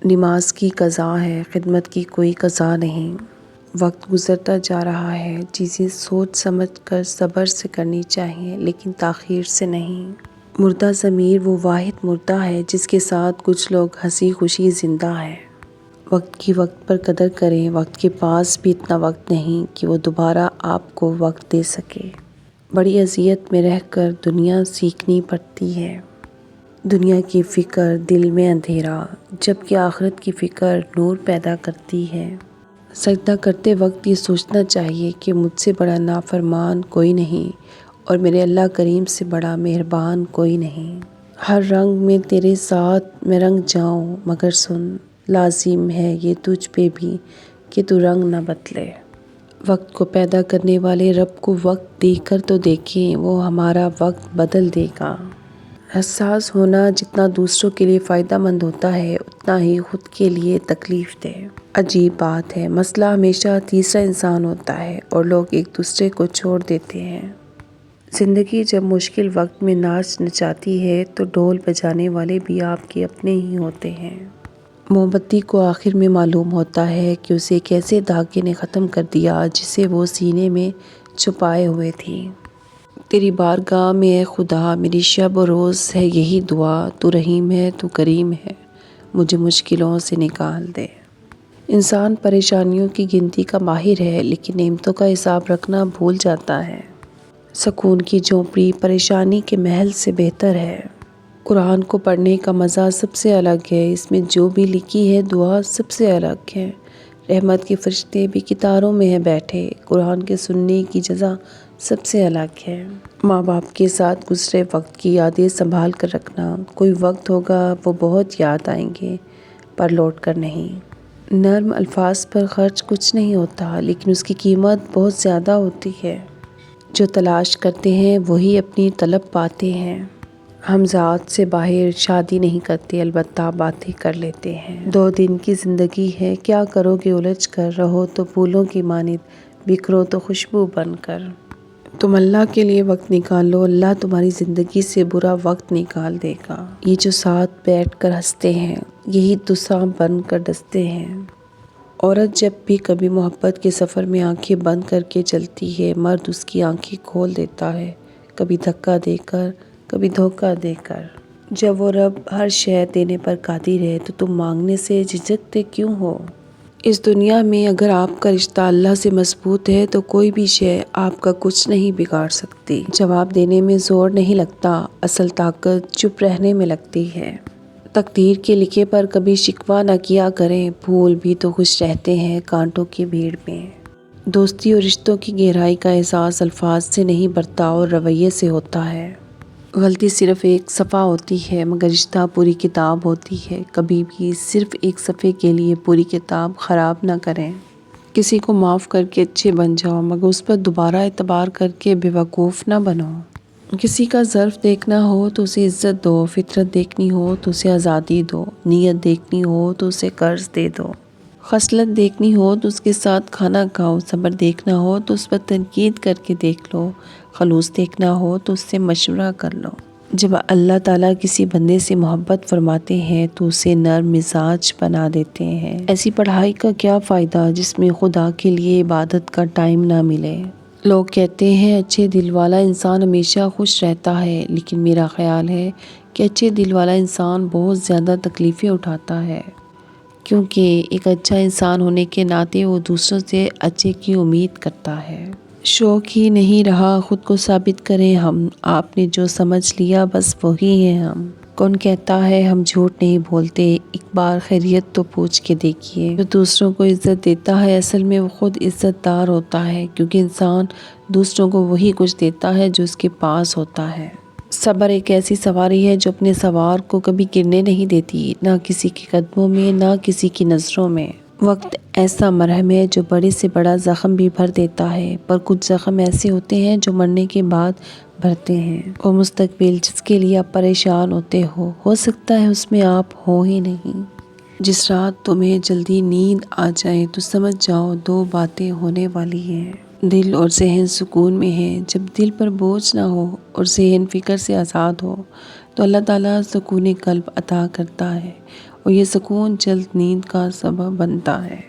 نماز کی قضا ہے، خدمت کی کوئی قضا نہیں۔ وقت گزرتا جا رہا ہے، چیزیں سوچ سمجھ کر صبر سے کرنی چاہیے لیکن تاخیر سے نہیں۔ مردہ ضمیر وہ واحد مردہ ہے جس کے ساتھ کچھ لوگ ہنسی خوشی زندہ ہے۔ وقت کی وقت پر قدر کریں، وقت کے پاس بھی اتنا وقت نہیں کہ وہ دوبارہ آپ کو وقت دے سکے۔ بڑی اذیت میں رہ کر دنیا سیکھنی پڑتی ہے۔ دنیا کی فکر دل میں اندھیرا، جبکہ آخرت کی فکر نور پیدا کرتی ہے۔ سجدہ کرتے وقت یہ سوچنا چاہیے کہ مجھ سے بڑا نافرمان کوئی نہیں اور میرے اللہ کریم سے بڑا مہربان کوئی نہیں۔ ہر رنگ میں تیرے ساتھ میں رنگ جاؤں، مگر سن، لازم ہے یہ تجھ پہ بھی کہ تو رنگ نہ بدلے۔ وقت کو پیدا کرنے والے رب کو وقت دے کر تو دیکھیں، وہ ہمارا وقت بدل دے گا۔ حساس ہونا جتنا دوسروں کے لیے فائدہ مند ہوتا ہے اتنا ہی خود کے لیے تکلیف دہ۔ عجیب بات ہے، مسئلہ ہمیشہ تیسرا انسان ہوتا ہے اور لوگ ایک دوسرے کو چھوڑ دیتے ہیں۔ زندگی جب مشکل وقت میں ناچ نچاتی ہے تو ڈھول بجانے والے بھی آپ کے اپنے ہی ہوتے ہیں۔ مومبتی کو آخر میں معلوم ہوتا ہے کہ اسے ایک ایسے دھاگے نے ختم کر دیا جسے وہ سینے میں چھپائے ہوئے تھی۔ تیری بارگاہ میں اے خدا میری شب و روز ہے یہی دعا، تو رحیم ہے تو کریم ہے، مجھے مشکلوں سے نکال دے۔ انسان پریشانیوں کی گنتی کا ماہر ہے لیکن نعمتوں کا حساب رکھنا بھول جاتا ہے۔ سکون کی جھونپڑی پریشانی کے محل سے بہتر ہے۔ قرآن کو پڑھنے کا مزہ سب سے الگ ہے، اس میں جو بھی لکھی ہے دعا سب سے الگ ہے۔ رحمت کے فرشتے بھی کتاروں میں ہیں بیٹھے، قرآن کے سننے کی جزا سب سے الگ ہے۔ ماں باپ کے ساتھ گزرے وقت کی یادیں سنبھال کر رکھنا، کوئی وقت ہوگا وہ بہت یاد آئیں گے پر لوٹ کر نہیں۔ نرم الفاظ پر خرچ کچھ نہیں ہوتا لیکن اس کی قیمت بہت زیادہ ہوتی ہے۔ جو تلاش کرتے ہیں وہی اپنی طلب پاتے ہیں۔ ہم ذات سے باہر شادی نہیں کرتے، البتہ باتیں کر لیتے ہیں۔ 2 دن کی زندگی ہے، کیا کرو گے الجھ کر، رہو تو پھولوں کی مانند، بکھرو تو خوشبو بن کر۔ تم اللہ کے لیے وقت نکال لو، اللہ تمہاری زندگی سے برا وقت نکال دے گا۔ یہ جو ساتھ بیٹھ کر ہنستے ہیں یہی دساں بن کر ڈستے ہیں۔ عورت جب بھی کبھی محبت کے سفر میں آنکھیں بند کر کے چلتی ہے، مرد اس کی آنکھیں کھول دیتا ہے، کبھی دھکا دے کر کبھی دھوکہ دے کر۔ جب وہ رب ہر شے دینے پر قادر ہے تو تم مانگنے سے جھجکتے کیوں ہو؟ اس دنیا میں اگر آپ کا رشتہ اللہ سے مضبوط ہے تو کوئی بھی شے آپ کا کچھ نہیں بگاڑ سکتی۔ جواب دینے میں زور نہیں لگتا، اصل طاقت چپ رہنے میں لگتی ہے۔ تقدیر کے لکھے پر کبھی شکوہ نہ کیا کریں، پھول بھی تو خوش رہتے ہیں کانٹوں کی بھیڑ میں۔ دوستی اور رشتوں کی گہرائی کا احساس الفاظ سے نہیں بڑھتا اور رویے سے ہوتا ہے۔ غلطی صرف ایک صفحہ ہوتی ہے مگر رشتہ پوری کتاب ہوتی ہے۔ کبھی بھی صرف ایک صفحے کے لیے پوری کتاب خراب نہ کریں۔ کسی کو معاف کر کے اچھے بن جاؤ مگر اس پر دوبارہ اعتبار کر کے بیوقوف نہ بنو۔ کسی کا ظرف دیکھنا ہو تو اسے عزت دو، فطرت دیکھنی ہو تو اسے آزادی دو، نیت دیکھنی ہو تو اسے قرض دے دو، خصلت دیکھنی ہو تو اس کے ساتھ کھانا کھاؤ، صبر دیکھنا ہو تو اس پر تنقید کر کے دیکھ لو، خلوص دیکھنا ہو تو اس سے مشورہ کر لو۔ جب اللہ تعالیٰ کسی بندے سے محبت فرماتے ہیں تو اسے نرم مزاج بنا دیتے ہیں۔ ایسی پڑھائی کا کیا فائدہ جس میں خدا کے لیے عبادت کا ٹائم نہ ملے؟ لوگ کہتے ہیں اچھے دل والا انسان ہمیشہ خوش رہتا ہے، لیکن میرا خیال ہے کہ اچھے دل والا انسان بہت زیادہ تکلیفیں اٹھاتا ہے، کیونکہ ایک اچھا انسان ہونے کے ناطے وہ دوسروں سے اچھے کی امید کرتا ہے۔ شوق ہی نہیں رہا خود کو ثابت کریں ہم، آپ نے جو سمجھ لیا بس وہی ہیں ہم۔ کون کہتا ہے ہم جھوٹ نہیں بولتے، ایک بار خیریت تو پوچھ کے دیکھیے۔ جو دوسروں کو عزت دیتا ہے اصل میں وہ خود عزت دار ہوتا ہے، کیونکہ انسان دوسروں کو وہی کچھ دیتا ہے جو اس کے پاس ہوتا ہے۔ صبر ایک ایسی سواری ہے جو اپنے سوار کو کبھی گرنے نہیں دیتی، نہ کسی کے قدموں میں نہ کسی کی نظروں میں۔ وقت ایسا مرہم ہے جو بڑے سے بڑا زخم بھی بھر دیتا ہے، پر کچھ زخم ایسے ہوتے ہیں جو مرنے کے بعد بھرتے ہیں۔ وہ مستقبل جس کے لیے آپ پریشان ہوتے ہو سکتا ہے اس میں آپ ہو ہی نہیں۔ جس رات تمہیں جلدی نیند آ جائے تو سمجھ جاؤ 2 باتیں ہونے والی ہیں۔ دل اور ذہن سکون میں ہے، جب دل پر بوجھ نہ ہو اور ذہن فکر سے آزاد ہو تو اللہ تعالیٰ سکون قلب عطا کرتا ہے، اور یہ سکون جلد نیند کا سبب بنتا ہے۔